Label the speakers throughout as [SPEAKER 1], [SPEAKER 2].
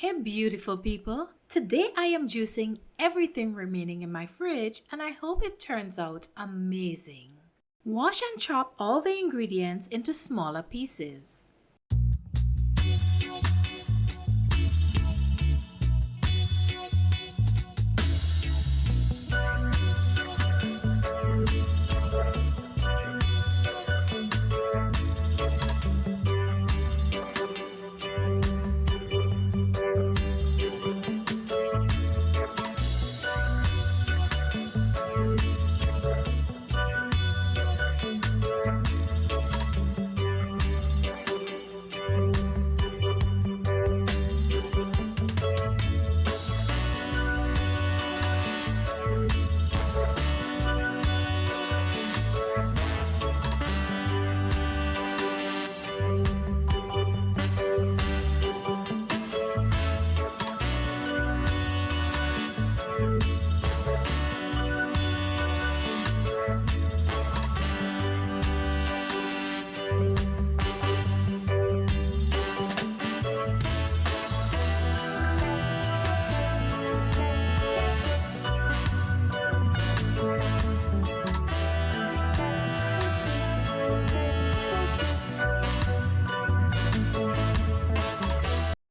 [SPEAKER 1] Hey beautiful people, today I am juicing everything remaining in my fridge and I hope it turns out amazing. Wash and chop all the ingredients into smaller pieces.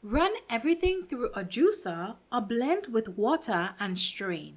[SPEAKER 1] Run everything through a juicer or blend with water and strain.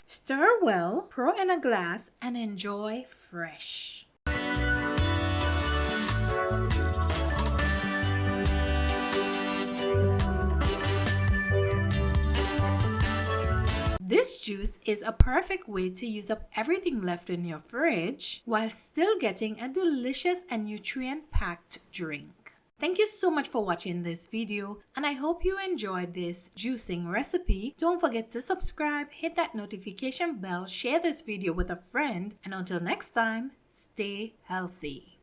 [SPEAKER 1] Stir well, pour in a glass, and enjoy fresh. This juice is a perfect way to use up everything left in your fridge while still getting a delicious and nutrient-packed drink. Thank you so much for watching this video and I hope you enjoyed this juicing recipe. Don't forget to subscribe, hit that notification bell, share this video with a friend, and until next time, stay healthy.